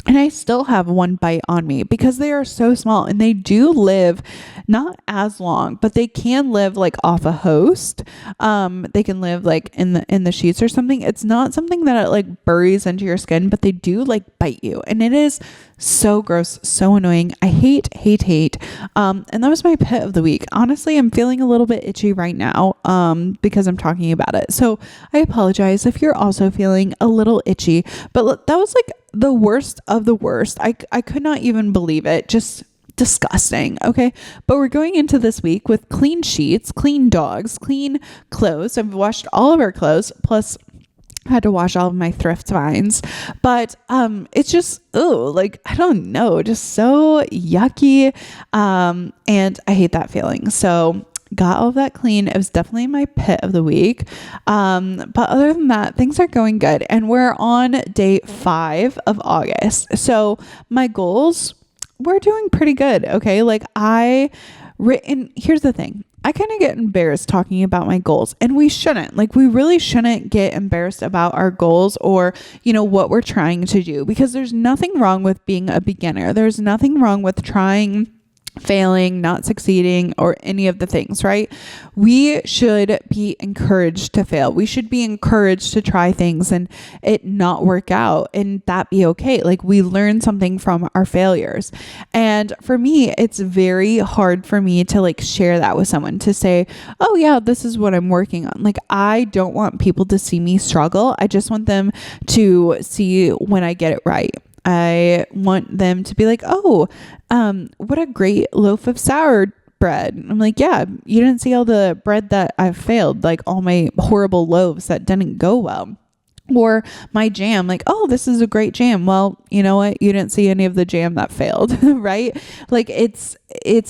And I still have one bite on me because they are so small and they do live not as long, but they can live like off a host. They can live like in the sheets or something. It's not something that it like buries into your skin, but they do like bite you. And it is so gross, so annoying. I hate. And that was my pit of the week. Honestly, I'm feeling a little bit itchy right now because I'm talking about it. So I apologize if you're also feeling a little itchy, but that was like the worst of the worst. I could not even believe it. Just disgusting. Okay. But we're going into this week with clean sheets, clean dogs, clean clothes. I've washed all of our clothes, plus I had to wash all of my thrift finds. But it's just, like, I don't know, just so yucky. And I hate that feeling. So got all of that clean. It was definitely my pit of the week. But other than that, things are going good. And we're on day 5 of August. So my goals, we're doing pretty good. Okay. Like here's the thing. I kind of get embarrassed talking about my goals, and we shouldn't. Like, we really shouldn't get embarrassed about our goals or, what we're trying to do, because there's nothing wrong with being a beginner. There's nothing wrong with trying, failing, not succeeding, or any of the things, right? We should be encouraged to fail. We should be encouraged to try things and it not work out, and that be okay. Like, we learn something from our failures. And for me, it's very hard for me to like share that with someone, to say, oh yeah, this is what I'm working on. Like, I don't want people to see me struggle. I just want them to see when I get it right. I want them to be like, oh, what a great loaf of sour bread. I'm like, yeah, you didn't see all the bread that I've failed, like all my horrible loaves that didn't go well. Or my jam, like, oh, this is a great jam. Well, you know what? You didn't see any of the jam that failed, right? Like, it's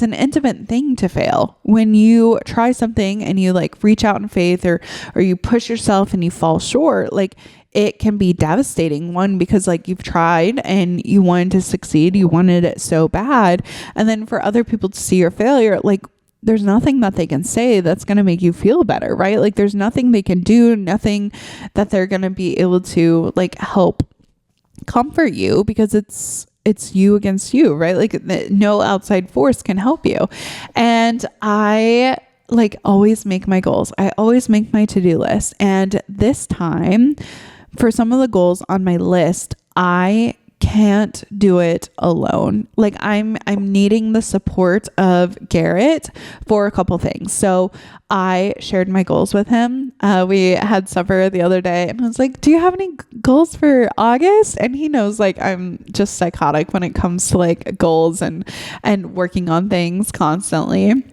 an intimate thing to fail. When you try something and you like reach out in faith, or you push yourself and you fall short, like, it can be devastating. One, because like you've tried and you wanted to succeed, you wanted it so bad. And then for other people to see your failure, like, there's nothing that they can say that's going to make you feel better, right? Like, there's nothing they can do, nothing that they're going to be able to like help comfort you, because it's you against you, right? Like, no outside force can help you. And I like always make my goals. I always make my to-do list. And this time, for some of the goals on my list, I can't do it alone. Like, I'm needing the support of Garrett for a couple things. So I shared my goals with him. We had supper the other day and I was like, do you have any goals for August? And he knows like I'm just psychotic when it comes to like goals and working on things constantly.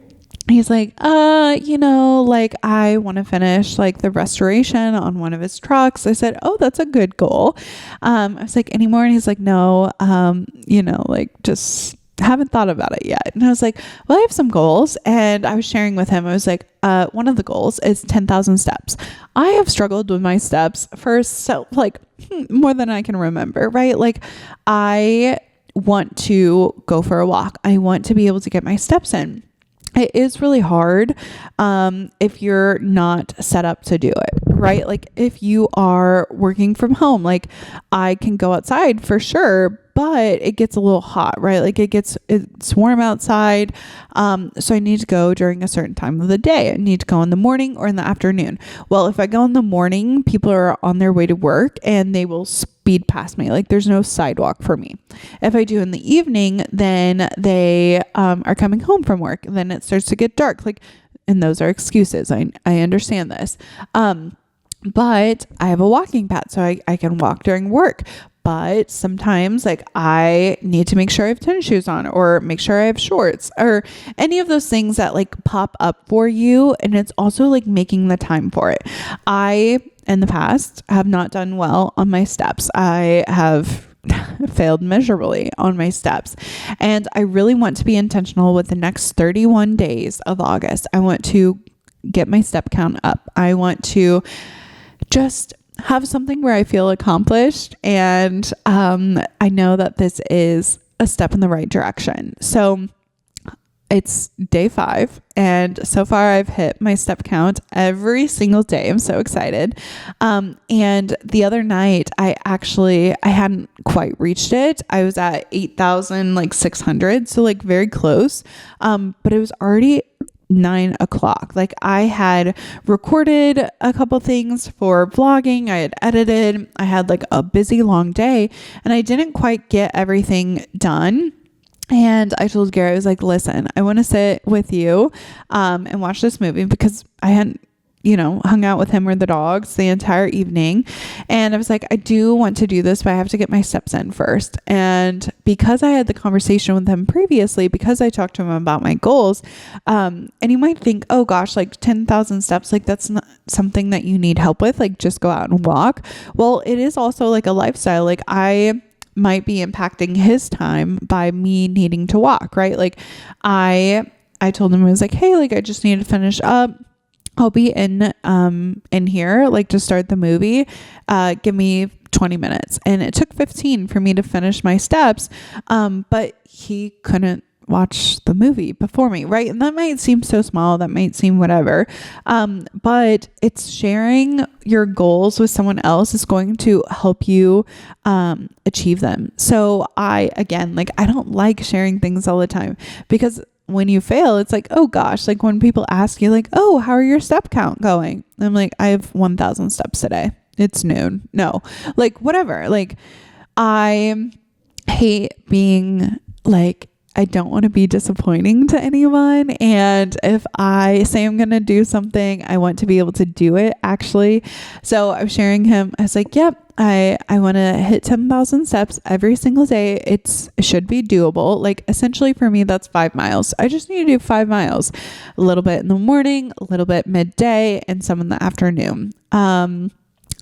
He's like, like, I want to finish like the restoration on one of his trucks. I said, oh, that's a good goal. I was like, any more? And he's like, no, like, just haven't thought about it yet. And I was like, well, I have some goals. And I was sharing with him, I was like, one of the goals is 10,000 steps. I have struggled with my steps for more than I can remember, right? Like I want to go for a walk. I want to be able to get my steps in. It is really hard if you're not set up to do it, right? Like if you are working from home, like I can go outside for sure, but it gets a little hot, right? Like it's warm outside. So I need to go during a certain time of the day. I need to go in the morning or in the afternoon. Well, if I go in the morning, people are on their way to work and they will speed past me. Like there's no sidewalk for me. If I do in the evening, then they are coming home from work. Then it starts to get dark. And those are excuses. I understand this. But I have a walking pad, so I can walk during work. But sometimes like I need to make sure I have tennis shoes on or make sure I have shorts or any of those things that like pop up for you. And it's also like making the time for it. I, in the past, have not done well on my steps. I have failed miserably on my steps. And I really want to be intentional with the next 31 days of August. I want to get my step count up. I want to just have something where I feel accomplished. And I know that this is a step in the right direction. So it's day 5. And so far I've hit my step count every single day. I'm so excited. And the other night I hadn't quite reached it. I was at 8,600. So like very close. But it was already 9 o'clock. Like I had recorded a couple things for vlogging. I had edited. I had like a busy long day and I didn't quite get everything done. And I told Gary, I was like, listen, I want to sit with you and watch this movie because I hadn't hung out with him or the dogs the entire evening. And I was like, I do want to do this, but I have to get my steps in first. And because I had the conversation with him previously, because I talked to him about my goals, and you might think, oh gosh, like 10,000 steps, like that's not something that you need help with, like just go out and walk. Well, it is also like a lifestyle. Like I might be impacting his time by me needing to walk, right? Like I told him, I was like, hey, like I just need to finish up. I'll be in here, like to start the movie. Give me 20 minutes. And it took 15 for me to finish my steps. But he couldn't watch the movie before me, right? And that might seem so small, that might seem whatever. But it's sharing your goals with someone else is going to help you achieve them. So I don't like sharing things all the time because when you fail, it's like, oh gosh, like when people ask you like, oh, how are your step count going? I'm like, I have 1,000 steps today. It's noon. No, like whatever. Like I hate being like, I don't want to be disappointing to anyone. And if I say I'm going to do something, I want to be able to do it actually. So I was sharing him. I was like, yep, I want to hit 10,000 steps every single day. It should be doable. Like essentially for me, that's 5 miles. I just need to do 5 miles, a little bit in the morning, a little bit midday, and some in the afternoon.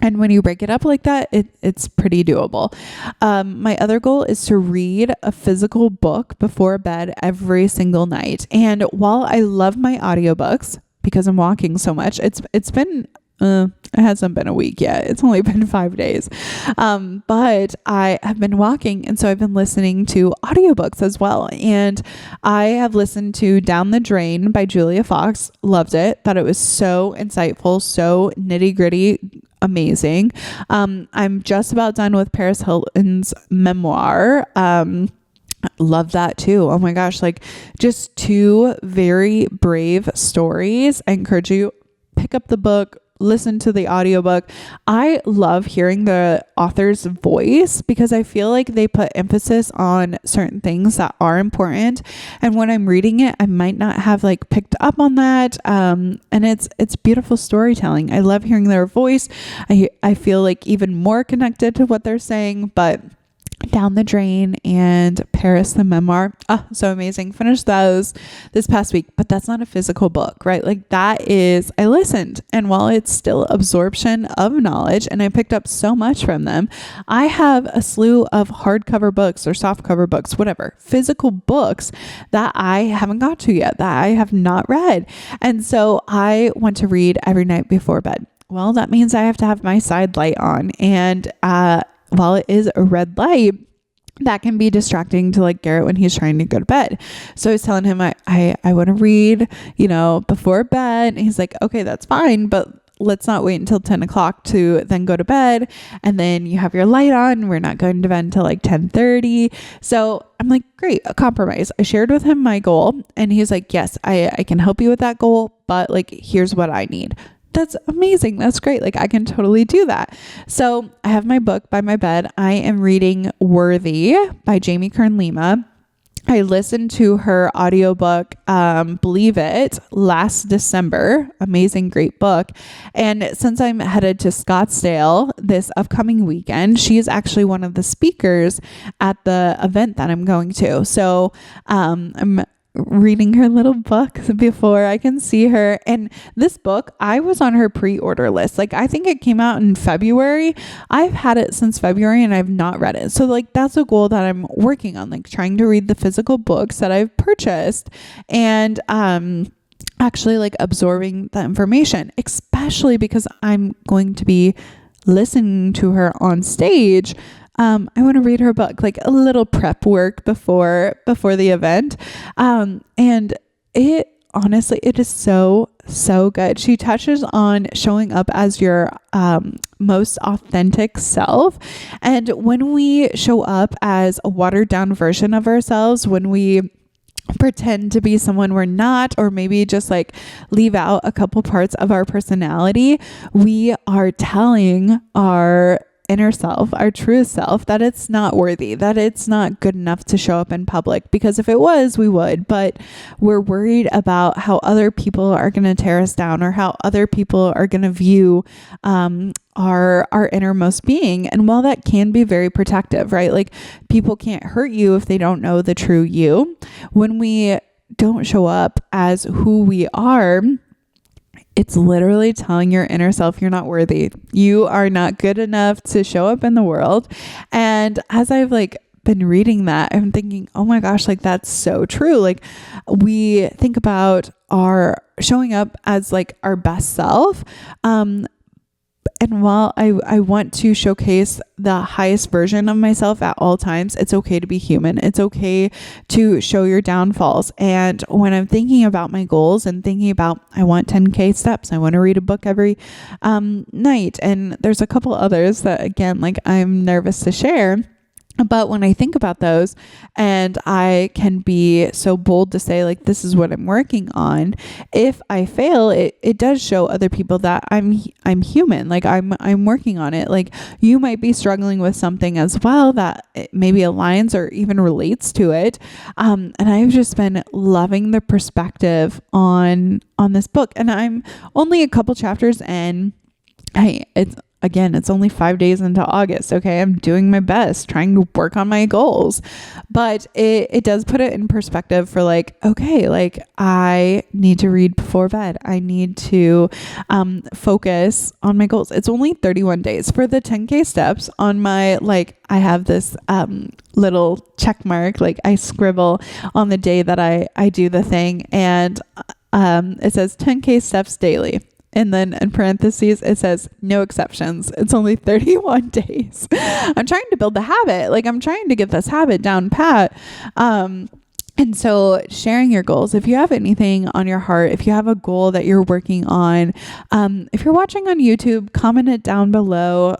And when you break it up like that, it's pretty doable. My other goal is to read a physical book before bed every single night. And while I love my audiobooks because I'm walking so much, it's been it hasn't been a week yet. It's only been 5 days. But I have been walking. And so I've been listening to audiobooks as well. And I have listened to Down the Drain by Julia Fox. Loved it. Thought it was so insightful, so nitty gritty, amazing. I'm just about done with Paris Hilton's memoir. Love that too. Oh my gosh. Like just 2 very brave stories. I encourage you, pick up the book, listen to the audiobook. I love hearing the author's voice because I feel like they put emphasis on certain things that are important. And when I'm reading it, I might not have like picked up on that. And it's beautiful storytelling. I love hearing their voice. I feel like even more connected to what they're saying, but Down the Drain and Paris the Memoir. Oh, so amazing. Finished those this past week, but that's not a physical book, right? Like that is, I listened, and while it's still absorption of knowledge and I picked up so much from them, I have a slew of hardcover books or softcover books, whatever, physical books that I haven't got to yet, that I have not read. And so I want to read every night before bed. Well, that means I have to have my side light on, and while it is a red light, that can be distracting to like Garrett when he's trying to go to bed. So I was telling him, I want to read, before bed. And he's like, okay, that's fine, but let's not wait until 10 o'clock to then go to bed. And then you have your light on. We're not going to bed until like 10:30. So I'm like, great, a compromise. I shared with him my goal, and he's like, yes, I can help you with that goal, but like, here's what I need. That's amazing. That's great. Like I can totally do that. So I have my book by my bed. I am reading Worthy by Kern Lima. I listened to her audiobook, Believe It, last December. Amazing, great book. And since I'm headed to Scottsdale this upcoming weekend, she is actually one of the speakers at the event that I'm going to. So I'm reading her little book before I can see her. And this book, I was on her pre-order list. Like I think it came out in February. I've had it since February and I've not read it. So like that's a goal that I'm working on, like trying to read the physical books that I've purchased and actually like absorbing the information, especially because I'm going to be listening to her on stage. I want to read her book, like a little prep work before the event. And it honestly, it is so good. She touches on showing up as your most authentic self. And when we show up as a watered down version of ourselves, when we pretend to be someone we're not, or maybe just like leave out a couple parts of our personality, we are telling our inner self, our true self, that it's not worthy, that it's not good enough to show up in public. Because if it was, we would, but we're worried about how other people are going to tear us down, or how other people are going to view our innermost being. And while that can be very protective, right? Like people can't hurt you if they don't know the true you. When we don't show up as who we are, it's literally telling your inner self you're not worthy. You are not good enough to show up in the world. And as I've like been reading that, I'm thinking, oh my gosh, like that's so true. Like we think about our showing up as like our best self. And while I want to showcase the highest version of myself at all times, it's okay to be human. It's okay to show your downfalls. And when I'm thinking about my goals and thinking about, I want 10K steps, I want to read a book every night. And there's a couple others that, again, like I'm nervous to share. But when I think about those, and I can be so bold to say, like, this is what I'm working on, if I fail, it does show other people that I'm human. Like I'm working on it. Like you might be struggling with something as well that it maybe aligns or even relates to it. And I've just been loving the perspective on this book. And I'm only a couple chapters in. It's only 5 days into August. Okay. I'm doing my best trying to work on my goals, but it does put it in perspective for like, okay, like I need to read before bed. I need to, focus on my goals. It's only 31 days for the 10K steps on my, like, I have this, little check mark. Like I scribble on the day that I do the thing, and, it says 10K steps daily. And then in parentheses, it says no exceptions. It's only 31 days. I'm trying to build the habit. Like I'm trying to get this habit down pat. And so sharing your goals, if you have anything on your heart, if you have a goal that you're working on, if you're watching on YouTube, comment it down below.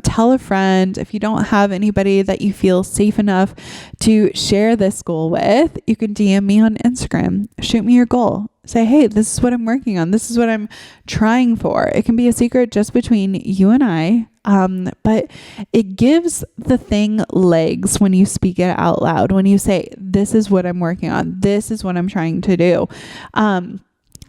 Tell a friend. If you don't have anybody that you feel safe enough to share this goal with, you can DM me on Instagram. Shoot me your goal. Say, hey, this is what I'm working on. This is what I'm trying for. It can be a secret just between you and I. But it gives the thing legs when you speak it out loud, when you say, this is what I'm working on. This is what I'm trying to do. And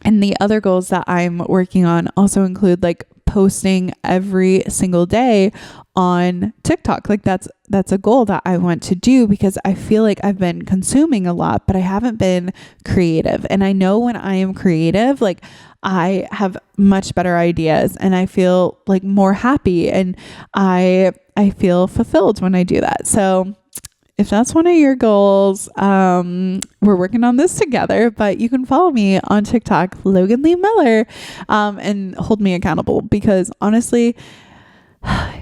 the other goals that I'm working on also include like posting every single day on TikTok. Like that's a goal that I want to do, because I feel like I've been consuming a lot, but I haven't been creative. And I know when I am creative, like I have much better ideas and I feel like more happy, and I feel fulfilled when I do that. So if that's one of your goals, we're working on this together, but you can follow me on TikTok, Logan Lee Miller, and hold me accountable, because honestly,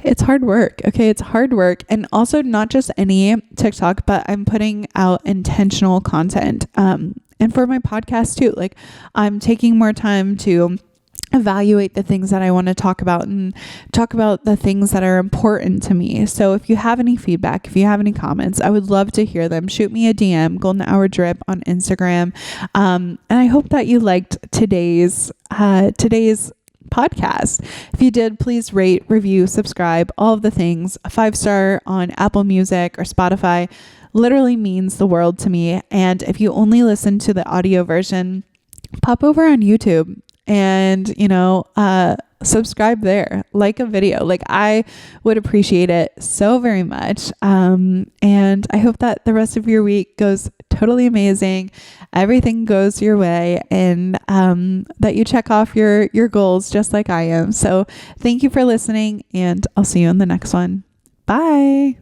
it's hard work. Okay. It's hard work. And also not just any TikTok, but I'm putting out intentional content. And for my podcast too, like I'm taking more time to evaluate the things that I want to talk about and talk about the things that are important to me. So if you have any feedback, if you have any comments, I would love to hear them. Shoot me a DM, Golden Hour Drip on Instagram. And I hope that you liked today's podcast. If you did, please rate, review, subscribe, all of the things. A 5-star on Apple Music or Spotify literally means the world to me. And if you only listen to the audio version, pop over on YouTube and, subscribe there, like a video. Like I would appreciate it so very much. And I hope that the rest of your week goes totally amazing. Everything goes your way, and that you check off your goals just like I am. So thank you for listening, and I'll see you in the next one. Bye.